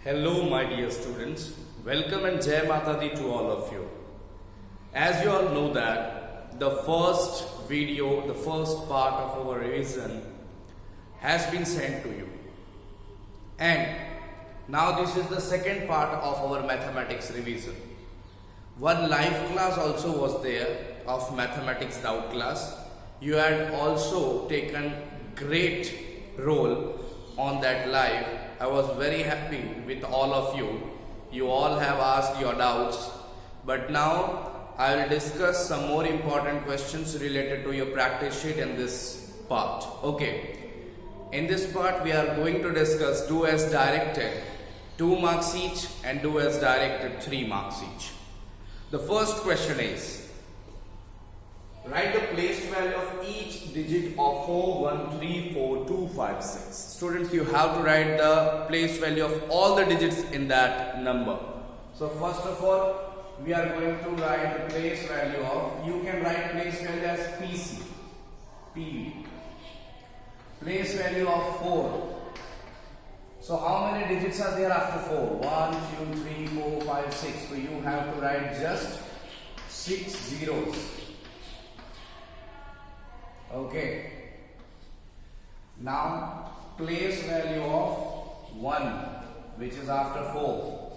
Hello, my dear students. Welcome and Jai Mata Di to all of you. As you all know that the first video, the first part of our revision has been sent to you. And now this is the second part of our mathematics revision. One live class also was there of mathematics doubt class. You had also taken great role on that live. I was very happy with all of you. You all have asked your doubts. But now I will discuss some more important questions related to your practice sheet in this part. Okay. In this part we are going to discuss do as directed 2 marks each and do as directed 3 marks each. The first question is, write the place value of each digit of 4, 1, 3, 4, 2, 5, 6. Students, you have to write the place value of all the digits in that number. So first of all, we are going to write the place value of, you can write place value as PC, PV. Place value of 4. So how many digits are there after 4? 1, 2, 3, 4, 5, 6. So you have to write just 6 zeros. Okay. Now place value of 1, which is after 4.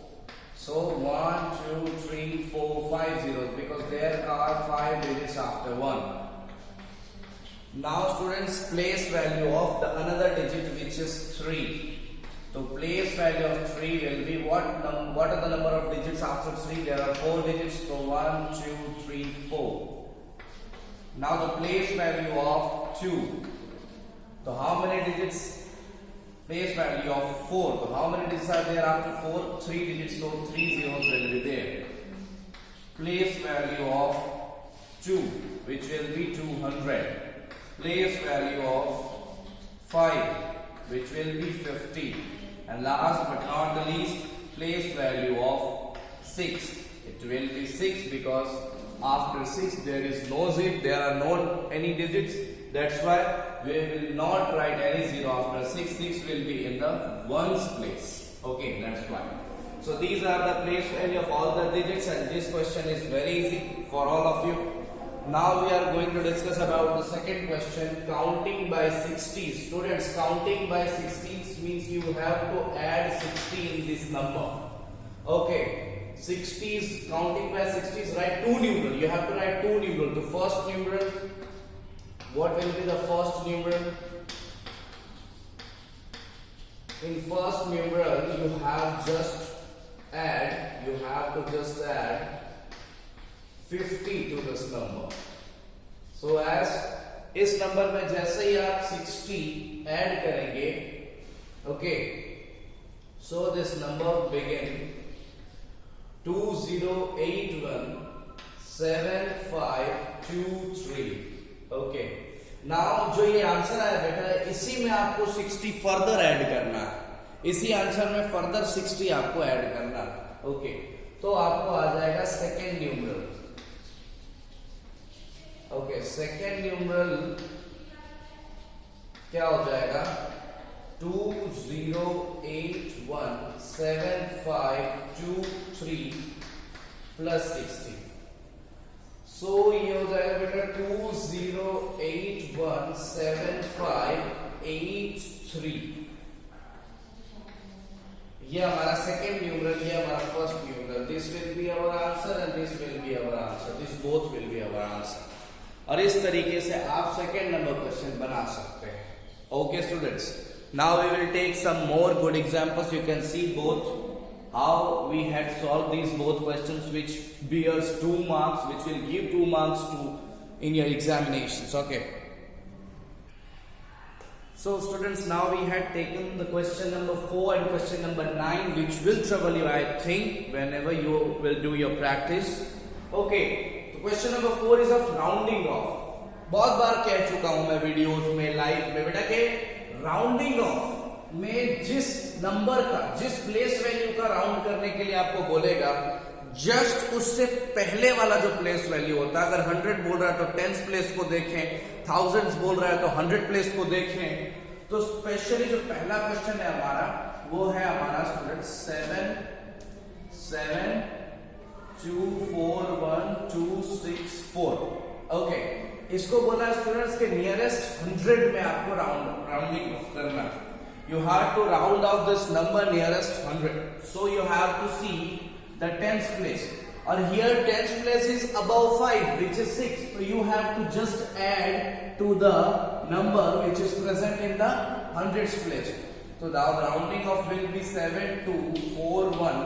So 1, 2, 3, 4, 5 zeros, because there are 5 digits after 1. Now students, place value of the another digit, which is 3. So place value of 3 will be what are the number of digits after 3? There are 4 digits. So 1, 2, 3, 4. Now the place value of 2. So how many digits? Place value of 4. So how many digits are there after 4? 3 digits. So 3 zeros will be there. Place value of 2, which will be 200. Place value of 5, which will be 50. And last but not the least, place value of 6. It will be 6 because after 6 there is no zip, there are no any digits. That's why we will not write any 0 after 6. 6 will be in the ones place. Okay, that's why. So these are the place value of all the digits, and this question is very easy for all of you. Now we are going to discuss about the second question, counting by 60. Students, counting by 60 means you have to add 60 in this number. Okay, 60 is counting by 60 is write 2 numeral. You have to write 2 numeral. The first numeral, what will be the first numeral? In first numeral you have just add, you have to just add 50 to this number. So as इस number में जैसे ही आप 60 add करेंगे, okay, so this number begin 20817523. Okay, now जो ये answer आया बेटा, इसी में आपको 60 फर्दर ऐड करना है. इसी आंसर में फर्दर 60 आपको ऐड करना है. ओके, तो आपको आ जाएगा second numeral. Okay, second numeral क्या हो जाएगा? 20817523 प्लस 60. सो ये हो जाएगा बेटा 20817583. ये हमारा सेकेंड न्यूमरल, ये हमारा first numeral. This will be our answer and this will be our answer. This both will be our answer. और इस तरीके से आप सेकेंड नंबर क्वेश्चन बना सकते हैं. Okay students, now we will take some more good examples. You can see both how we had solved these both questions, which bears 2 marks, which will give 2 marks to in your examinations. Okay, so students, now we had taken the question number 4 and question number 9, which will trouble you, I think, whenever you will do your practice. Okay, so question number 4 is of rounding off. बहुत बार कह चुका हूं मैं videos में, live में बेटा के rounding off में जिस नंबर का, जिस प्लेस वैल्यू का राउंड करने के लिए आपको बोलेगा, जस्ट उससे पहले वाला जो प्लेस वैल्यू होता है, अगर 100 बोल रहा है तो 10th प्लेस को देखें, thousands बोल रहा है तो 100 प्लेस को देखें. तो स्पेशली जो पहला क्वेश्चन है हमारा, वो है हमारा स्टूडेंट 7 7 2 4 1 2 6 4। ओके, इसको बोला स्टूडेंट्स के नियरेस्ट 100 में आपको राउंडिंग करना है। You have to round off this number nearest 100. So you have to see the tens place. Or here tens place is above 5, which is 6. So you have to just add to the number which is present in the hundreds place. So the rounding off will be 7 2 4 1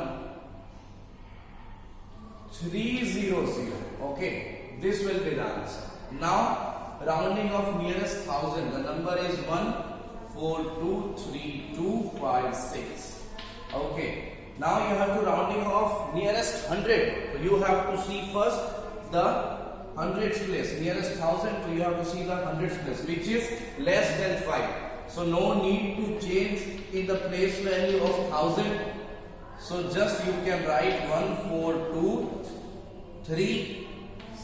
3 0 0. Okay, this will be the answer. Now rounding off nearest 1000. The number is 1 4 2 3 2 5 6. Okay, now you have to rounding off nearest 100. So you have to see first the hundreds place, nearest 1000. So you have to see the hundreds place, which is less than 5. So no need to change in the place value of 1000. So just you can write 1 4 2 3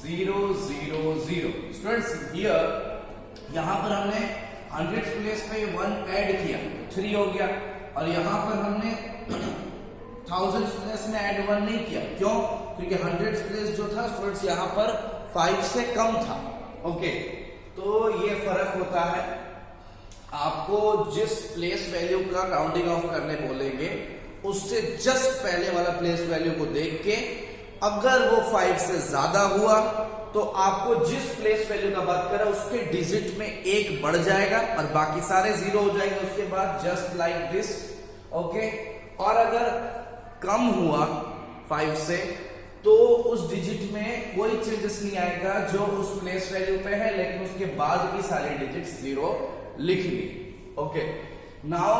0 0 0. Students, here यहाँ पर हमने hundreds place पे 1 add किया, 3 हो गया, और यहाँ पर हमने थाउजेंड्स प्लेस में ऐड 1 नहीं किया। क्यों? क्योंकि हंड्रेड्स प्लेस जो था स्टूडेंट्स यहाँ पर 5 से कम था। ओके, तो ये फर्क होता है। आपको जिस प्लेस वैल्यू का राउंडिंग ऑफ करने बोलेंगे उससे जस्ट पहले वाला प्लेस वैल्यू को देख के अगर वो 5 से ज्यादा हुआ तो आपको जिस प्लेस वैल्यू का बात करा उसके डिजिट में 1 बढ़ जाएगा और बाकी सारे 0 हो जाएंगे उसके बाद, जस्ट लाइक दिस। ओके, और अगर कम हुआ 5 से तो उस डिजिट में कोई चेंजेस नहीं आएगा जो उस प्लेस वैल्यू पे है, लेकिन उसके बाद की सारी डिजिट 0 लिख ली। ओके, नाउ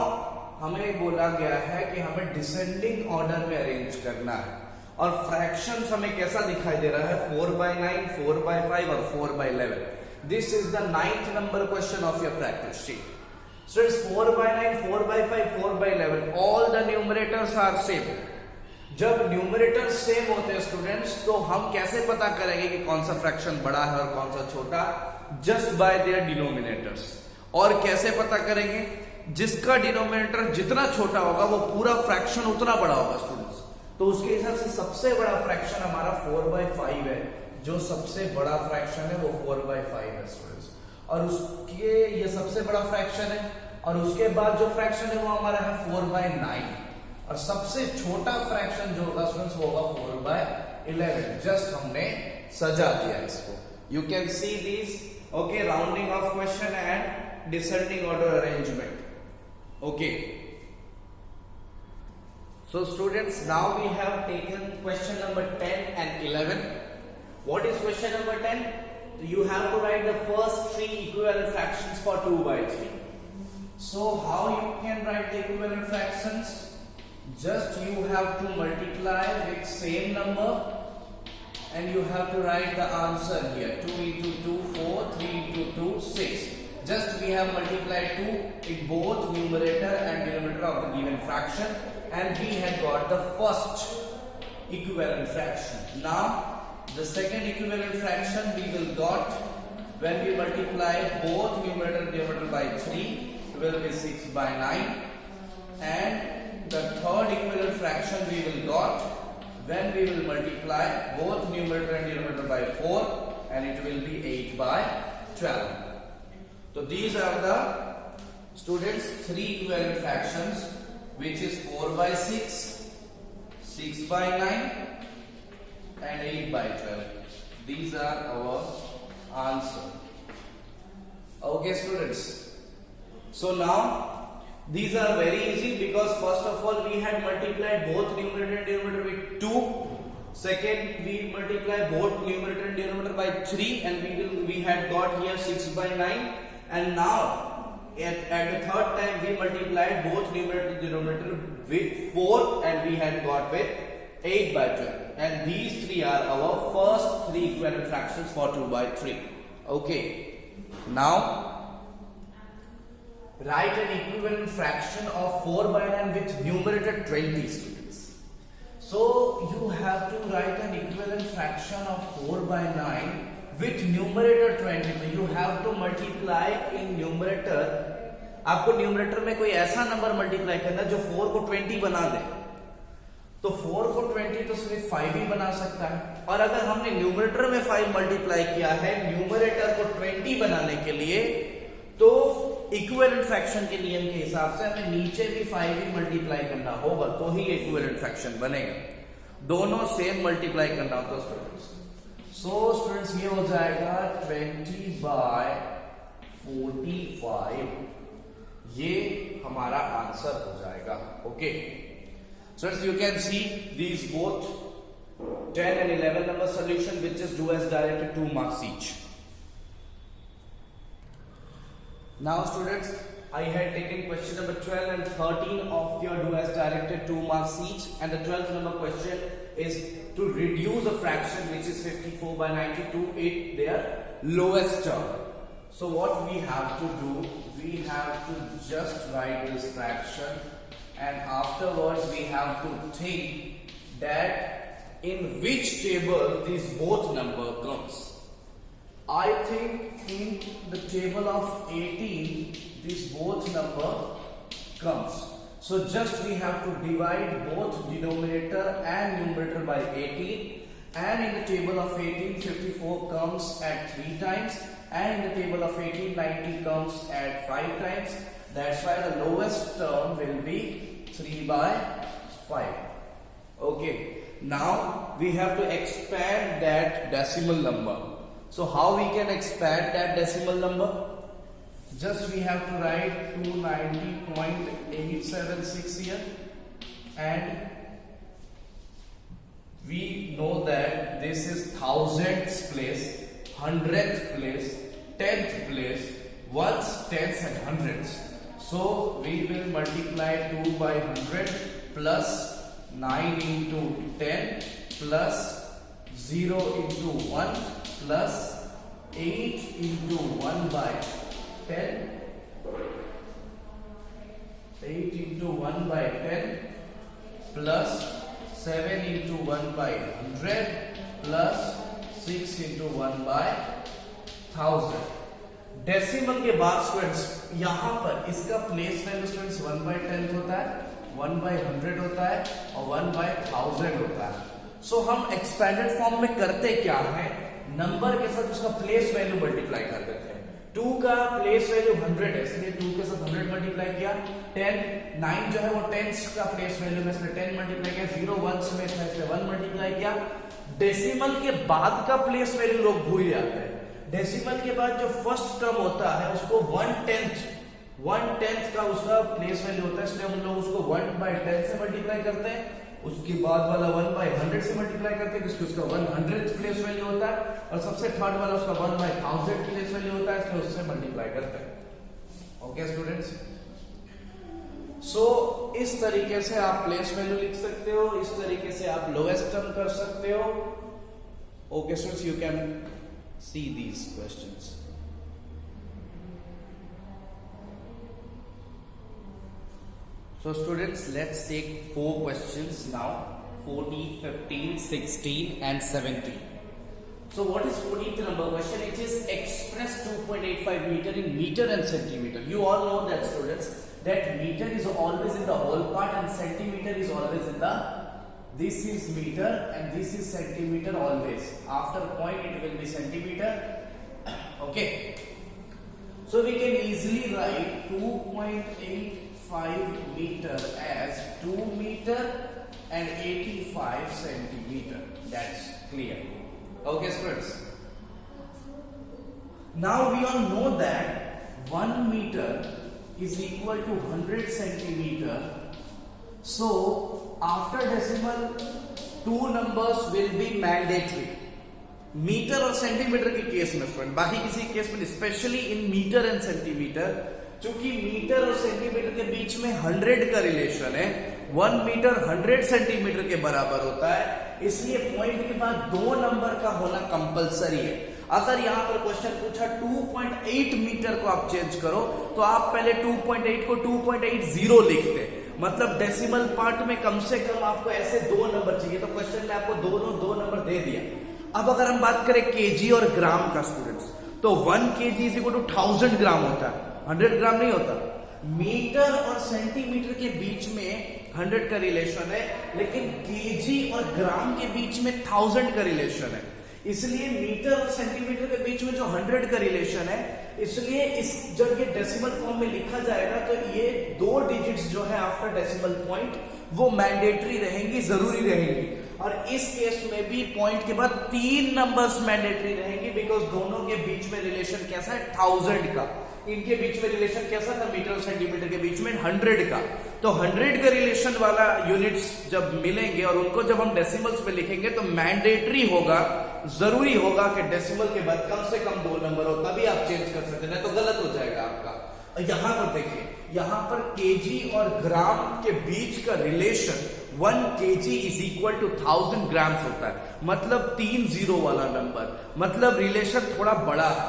हमें बोला गया है कि हमें डिसेंडिंग ऑर्डर में अरेंज करना है, और फ्रैक्शंस हमें कैसा दिखाई दे रहा है 4/9, 4/5 और 4/11। This is the 9th number question of your practice sheet. So it's 4/9, 4/5, 4/11, all the numerators are same. जब न्यूमरेटर सेम होते हैं स्टूडेंट्स तो हम कैसे पता करेंगे कि कौन सा फ्रैक्शन बड़ा है और कौन सा छोटा? Just by there denominators. और कैसे पता करेंगे? जिसका डिनोमिनेटर जितना छोटा होगा वो पूरा फ्रैक्शन उतना बड़ा होगा स्टूडेंट्स। तो उसके हिसाब से सबसे बड़ा फ्रैक्शन हमारा 4/5 है, जो सबसे बड़ा फ्रैक्शन है वो 4/5 है स्टूडेंट्स, और उसके ये सबसे बड़ा फ्रैक्शन है, और उसके बाद जो फ्रैक्शन है वो हमारा है 4/9, और सबसे छोटा फ्रैक्शन जो होगा स्टूडेंट्स वो होगा 4/11। जस्ट हमने सजा दिया इसको। You can see this. Okay, rounding off question and descending order arrangement. Okay, so students, now we have taken question number 10 and 11. What is question number 10? You have to write the first 3 equivalent fractions for 2/3. So how you can write the equivalent fractions? Just you have to multiply with same number and you have to write the answer here. 2 into 2 4, 3 into 2 6. Just we have multiplied 2 in both numerator and denominator of the given fraction, and we had got the first equivalent fraction. Now the second equivalent fraction we will got when we multiply both numerator and denominator by 3, it will be 6/9, and the third equivalent fraction we will got when we will multiply both numerator and denominator by 4, and it will be 8/12. So these are the students 3 equivalent fractions, which is 4/6, 6/9 and 8/12. These are our answer. Okay students, so now these are very easy because first of all we had multiplied both numerator and denominator with 2. Second, we multiply both numerator and denominator by 3, and we had got here 6/9. And now at the third time we multiplied both numerator and denominator with 4, and we had got with 8/12. And these 3 are our first 3 equivalent fractions for 2/3. Okay, now write an equivalent fraction of 4/9 with numerator 20 students. So you have to write an equivalent fraction of 4/9 with numerator 20. So you have to multiply in numerator आपको numerator में कोई ऐसा number multiply करना है जो 4 को 20 बना दे, तो 4 को 20 तो सिर्फ 5 ही बना सकता है। और अगर हमने न्यूमरेटर में 5 मल्टीप्लाई किया है न्यूमरेटर को 20 बनाने के लिए, तो इक्विवेलेंट फ्रैक्शन के नियम के हिसाब से हमें नीचे भी 5 ही मल्टीप्लाई करना होगा, तो ही इक्विवेलेंट फ्रैक्शन बनेगा। दोनों सेम मल्टीप्लाई करना होता स्टूडेंट्स। सो स्टूडेंट्स ये हो जाएगा 20/45, ये हमारा आंसर हो जाएगा। Okay students, you can see these both 10 and 11 number solution which is do as directed 2 marks each. Now students, I had taken question number 12 and 13 of your do as directed 2 marks each, and the 12th number question is to reduce a fraction which is 54/92 in their lowest term. So what we have to do, we have to just write this fraction, and afterwards we have to think that in which table this both number comes. I think in the table of 18 this both number comes. So just we have to divide both denominator and numerator by 18, and in the table of 18 54 comes at 3 times, and in the table of 18 90 comes at 5 times. That's why the lowest term will be 3/5. Okay, now we have to expand that decimal number. So how we can expand that decimal number? Just we have to write 290.876 here, and we know that this is thousandths place, hundredth place, tenth place, ones, tenths and hundreds. So we will multiply 2/100 plus 9 into 10 plus 0 into 1 plus 8 into 1/10, 8 into 1/10 plus 7 into 1/100 plus 6 into 1/1000. Decimal के बाद students यहां पर इसका place value students 1/10 होता है, 1/100 होता है और 1/1000 होता है। सो हम एक्सपेंडेड फॉर्म में करते क्या है, नंबर के साथ उसका प्लेस वैल्यू मल्टीप्लाई कर देते हैं। 2 का प्लेस वैल्यू 100 है, इसलिए 2 के साथ 100 मल्टीप्लाई किया। 10 9 जो है वो टेंस का प्लेस वैल्यू में इसलिए 10 मल्टीप्लाई किया। 0 1 में इसलिए 1 मल्टीप्लाई किया। डेसिमल के बाद का प्लेस वैल्यू लोग भूल जाते हैं। डेसिमल के बाद जो फर्स्ट टर्म होता है उसको 1/10 का उसका प्लेस वैल्यू होता है, इसलिए हम लोग उसको 1/10 से मल्टीप्लाई करते हैं। उसके बाद वाला 1/100 से मल्टीप्लाई करते हैं, क्योंकि उसका 100th प्लेस वैल्यू होता है, और सबसे थर्ड वाला उसका 1/1000 प्लेस वैल्यू होता है, इसलिए उससे मल्टीप्लाई करते हैं। ओके स्टूडेंट्स, सो इस तरीके से आप प्लेस वैल्यू लिख सकते हो, इस तरीके से आप लोएस्ट टर्म कर सकते हो। Okay students, you can see these questions. So students, let's take 4 questions now, 14, 15, 16 and 17. So what is 14th number question? It is express 2.85 meter in meter and centimeter. You all know that students, that meter is always in the whole part and centimeter is always in the, this is meter and this is centimeter always. After point it will be centimeter. Okay. So we can easily write 2.85 meter as 2 meter and 85 centimeter. That's clear. Okay students. Now we all know that 1 meter is equal to 100 centimeter. So after decimal 2 numbers will be mandatory. Metre और centimetre के case में student, बाकी किसी case में, specially in metre and centimetre, क्योंकि metre और centimetre के बीच में 100 का रिलेशन है, 1 मीटर 100 सेंटीमीटर के बराबर होता है, इसलिए पॉइंट के बाद 2 नंबर का होना कंपलसरी है। अगर यहां पर क्वेश्चन पूछा 2.8 मीटर को आप चेंज करो, तो आप पहले 2.8 को 2.80 लिखते, मतलब डेसिमल पार्ट में कम से कम आपको ऐसे 2 नंबर चाहिए, तो क्वेश्चन में आपको दोनों 2 नंबर दे दिया। अब अगर हम बात करें केजी और ग्राम का स्टूडेंट्स, तो 1 kg इज इक्वल टू 1000 ग्राम होता है, 100 ग्राम नहीं होता। मीटर और सेंटीमीटर के बीच में 100 का रिलेशन है, लेकिन केजी और ग्राम के बीच में 1000 का रिलेशन है। इसलिए मीटर और सेंटीमीटर के बीच में जो 100 का रिलेशन है, इसलिए इस जब ये डेसिमल फॉर्म में लिखा जाएगा तो ये 2 डिजिट्स जो है आफ्टर डेसिमल पॉइंट वो मैंडेटरी रहेंगी, जरूरी रहेंगी। और इस केस में भी पॉइंट के बाद 3 नंबर्स मैंडेटरी रहेंगी, बिकॉज दोनों के बीच में रिलेशन कैसा है, 1000 का। इनके बीच में रिलेशन कैसा था, मीटर और सेंटीमीटर के बीच में 100 का। तो 100 का रिलेशन वाला यूनिट्स जब मिलेंगे और उनको जब हम डेसिमल्स में लिखेंगे तो मैंडेटरी होगा, जरूरी होगा कि डेसिमल के बाद कम से कम 2 नंबर हो, तभी आप चेंज कर सकते हैं, नहीं तो गलत हो जाएगा आपका। यहां पर देखिए, यहां पर केजी और ग्राम के बीच का relation 1 kg is equal to 1000 grams होता है, मतलब 3 0 वाला नंबर, मतलब रिलेशन थोड़ा बड़ा है।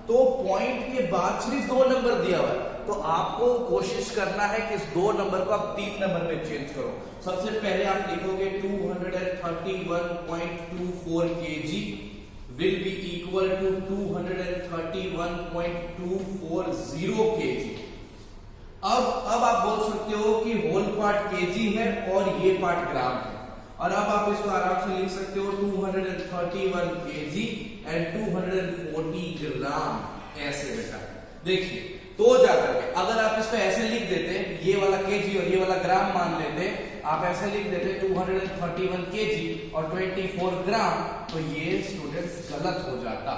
तो पॉइंट के बाद सिर्फ 2 नंबर दिया हुआ है, तो आपको कोशिश करना है कि इस 2 नंबर को आप 3 नंबर में चेंज करो। सबसे पहले आप लिखोगे 231.24 kg will be equal to 231.240 kg। अब आप बोल सकते हो कि होल पार्ट केजी है और ये पार्ट ग्राम है, और अब आप इसको आराम से लिख सकते हो 231 kg एंड 240 ग्राम, ऐसे बेटा। देखिए, तो जाकर के अगर आप इसको ऐसे लिख देते, ये वाला केजी और ये वाला ग्राम मान लेते, आप ऐसे लिख देते 231 kg और 24 ग्राम, तो ये स्टूडेंट्स गलत हो जाता।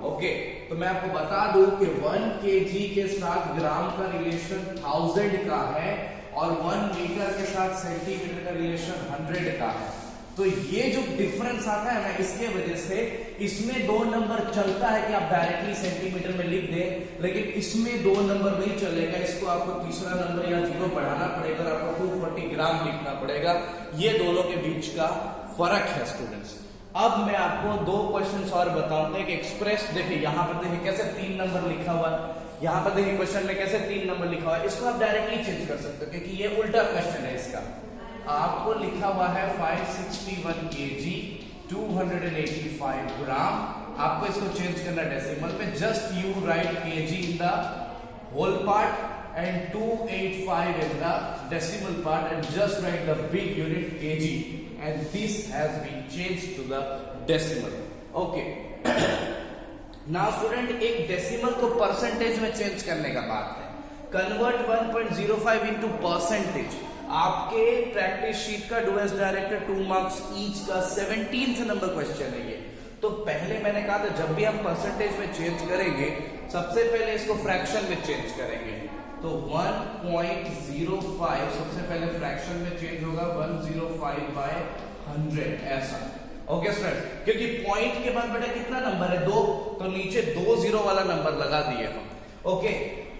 ओके, तो मैं आपको बता दूं कि 1 kg के साथ ग्राम का रिलेशन 1000 का है और 1 मीटर के साथ सेंटीमीटर का रिलेशन 100 का है। तो ये जो डिफरेंस आता है ना, इसके वजह से इसमें 2 नंबर चलता है कि आप डायरेक्टली सेंटीमीटर में लिख दें, लेकिन इसमें 2 नंबर नहीं चलेगा, इसको आपको तीसरा नंबर या 0 बढ़ाना पड़ेगा, आपको 240 ग्राम लिखना पड़ेगा। ये दोनों के बीच का फर्क है स्टूडेंट्स। अब मैं आपको 2 क्वेश्चंस और बताऊंगा। एक एक्सप्रेस, देखिए यहां पर देखिए कैसे 3 नंबर लिखा हुआ है, यहां पर देखिए क्वेश्चन में कैसे 3 नंबर लिखा हुआ है, इसको आप डायरेक्टली चेंज कर सकते हो क्योंकि ये उल्टा क्वेश्चन है। इसका आपको लिखा हुआ है 561 kg 285 ग्राम, आपको इसको चेंज करना डेसिमल में। Just you write kg in the whole part and 285 in the decimal part and just write the big unit kg, and this has been changed to the decimal. Okay. Now student, एक decimal को percentage में change करने का बात है। Convert 1.05 into percentage. आपके practice sheet का do as directed 2 marks each का 17th नंबर क्वेश्चन है ये। तो पहले मैंने कहा था जब भी हम परसेंटेज में चेंज करेंगे, सबसे पहले इसको फ्रैक्शन में चेंज करेंगे। तो 1.05 सबसे पहले फ्रैक्शन में चेंज होगा 105/100 ऐसा। ओके स्टूडेंट, क्योंकि पॉइंट के बाद बेटा कितना नंबर है, 2, तो नीचे 2 0 वाला नंबर लगा दिए हम। ओके,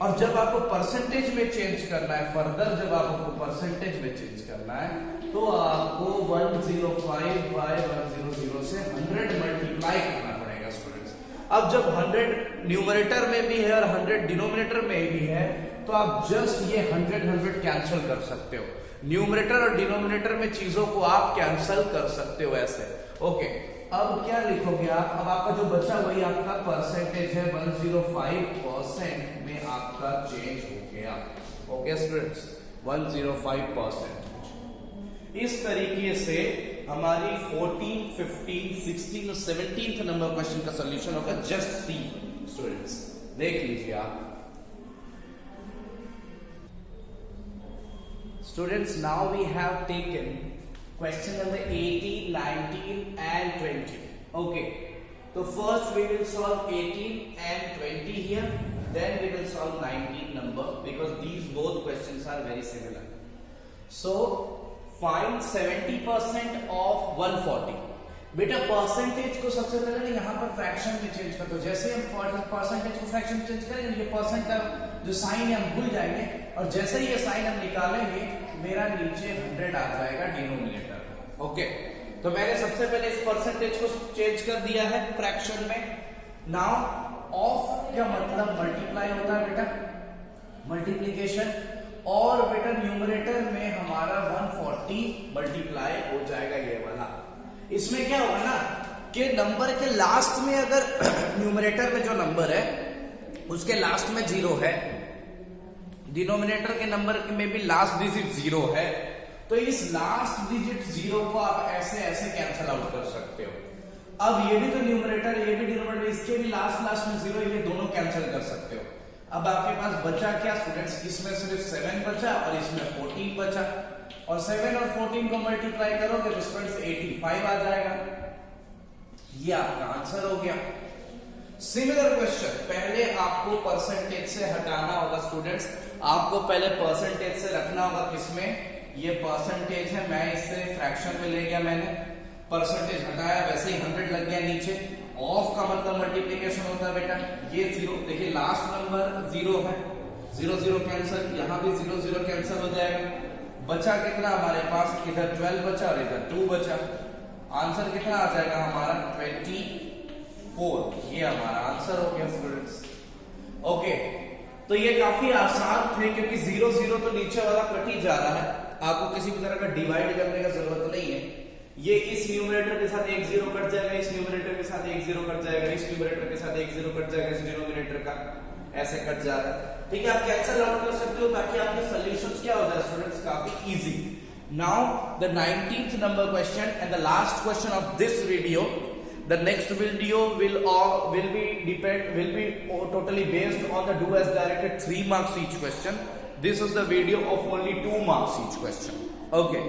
और जब आपको परसेंटेज में चेंज करना है, फर्दर जब आपको परसेंटेज में चेंज करना है, तो आपको 105/100 से 100 मल्टीप्लाई करना पड़ेगा स्टूडेंट्स। अब जब 100 न्यूमरेटर में भी है और 100 डिनोमिनेटर में भी है, तो आप जस्ट ये 100 कैंसिल कर सकते हो। न्यूमरेटर और डिनोमिनेटर में चीजों को आप कैंसिल कर सकते हो ऐसे। ओके, अब क्या लिखोगे आप, अब आपका जो बचा वही आपका परसेंटेज है, 105% में आपका चेंज हो गया। Okay students, 105%। इस तरीके से हमारी 14, 15, 16 और 17th नंबर क्वेश्चन का सॉल्यूशन होगा। जस्ट सी स्टूडेंट्स, देख लीजिए आप। Students, now we have taken question number 18, 19 and 20. Okay, so first we will solve 18 and 20 here, then we will solve 19 number because these both questions are very similar. So find 70% of 140. बेटा percentage को सबसे पहले यहाँ पर fraction में change कर दो। जैसे हम परसेंटेज को फ्रैक्शन में चेंज करेंगे, ये परसेंट का जो साइन है हम भूल जाएंगे, और जैसे ही ये साइन हम निकालेंगे मेरा नीचे 100 आ जाएगा डिनोमिनेटर। ओके, तो मैंने सबसे पहले इस परसेंटेज को चेंज कर दिया है फ्रैक्शन में। नाउ ऑफ क्या मतलब मल्टीप्लाई होता है बेटा, मल्टीप्लीकेशन, और बेटा न्यूमरेटर में हमारा 140 मल्टीप्लाई हो जाएगा ये वाला। इसमें क्या होगा ना कि नंबर के लास्ट में अगर न्यूमरेटर में जो नंबर है उसके लास्ट में 0 है, डिनोमिनेटर के नंबर में भी लास्ट डिजिट 0 है, तो इस लास्ट डिजिट 0 को आप ऐसे ऐसे कैंसिल आउट कर सकते हो। अब ये भी तो न्यूमरेटर, ये भी डिनोमिनेटर, इसके भी लास्ट में 0, ये दोनों कैंसिल कर सकते हो। अब आपके पास बचा क्या स्टूडेंट्स, इसमें सिर्फ 7 बचा और इसमें 14 बचा, और 7 और 14 को मल्टीप्लाई करोगे तो स्टूडेंट्स 85 आ जाएगा। ये आपका आंसर हो गया। सिमिलर क्वेश्चन, पहले आपको परसेंटेज से हटाना होगा स्टूडेंट्स, आपको पहले परसेंटेज से रखना होगा। किसमें, ये परसेंटेज है, मैं इससे फ्रैक्शन में ले गया, मैंने परसेंटेज हटाया, वैसे ही 100 लग गया नीचे। ऑफ का मतलब मल्टीप्लीकेशन होता है बेटा, ये 0, देखिए लास्ट नंबर 0 है, 0 0 कैंसिल, यहां भी 0 0 कैंसिल हो जाएगा। बचा कितना हमारे पास, इधर 12 बचा और इधर 2 बचा। आंसर कितना आ जाएगा हमारा 24, ये हमारा आंसर हो गया स्टूडेंट्स। ओके, तो ये काफी आसान थे क्योंकि 0 0 तो नीचे वाला कट ही जा रहा है, आपको किसी भी तरह का डिवाइड करने का जरूरत नहीं है। ये इस न्यूमरेटर के साथ 1 0 कट जाएगा, इस न्यूमरेटर के साथ 1 0 कट जाएगा, इस न्यूमरेटर के साथ 1 0 कट जाएगा, इस डिनोमिनेटर का ऐसे कट जा रहा है। ठीक है, आप कैंसिल आउट कर सकते हो ताकि आपके सॉल्यूशंस क्या हो जाए स्टूडेंट्स, काफी easy. Now the 19th number question and the last question of this video. The next video will be totally based on the do as directed 3 marks each question. This is the video of only 2 marks each question. Okay,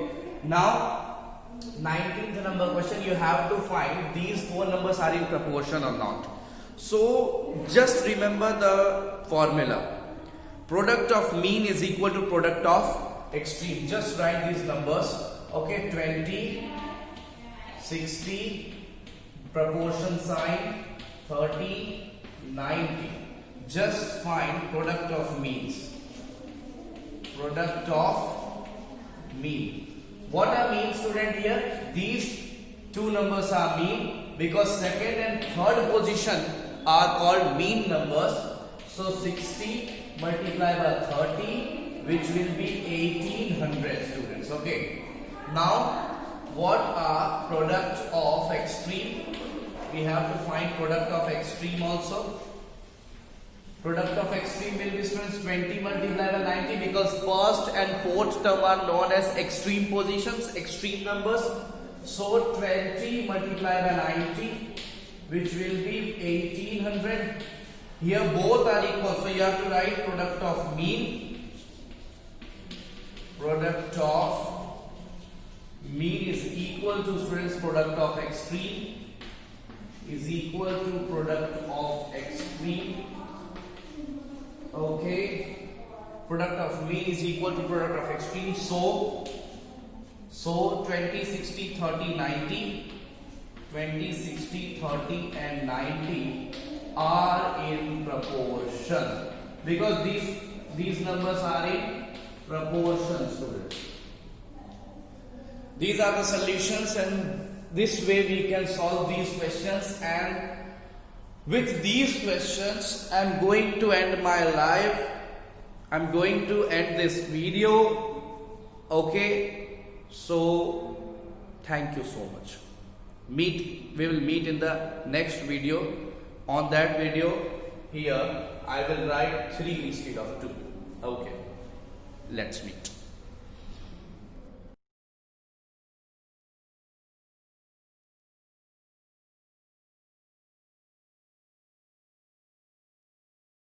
now 19th number question, you have to find these 4 numbers are in proportion or not. So just remember the formula. Product of mean is equal to product of extreme. Just write these numbers. Okay, 20, 60, proportion sign, 30, 90. Just find product of means. Product of mean. What are mean student here? These 2 numbers are mean because second and third position are called mean numbers. So 60 multiplied by 30, which will be 1800 students. Okay. Now what are product of extreme? We have to find product of extreme also. Product of extreme will be students 20 multiplied by 90 because first and fourth term are known as extreme positions, extreme numbers. So 20 multiplied by 90, which will be 1800. Here both are equal, so you have to write product of mean. Product of mean is equal to students product of extreme is equal to product of extreme. Okay, product of mean is equal to product of extreme. So 20, 60, 30, 90, 20, 60, 30 and 90 are in proportion because these numbers are in proportion students. These are the solutions, and this way we can solve these questions. And with these questions I'm going to end my live. I'm going to end this video. Okay, so thank you so much. We will meet in the next video. On that video here I will write 3 instead of 2. Okay, let's meet.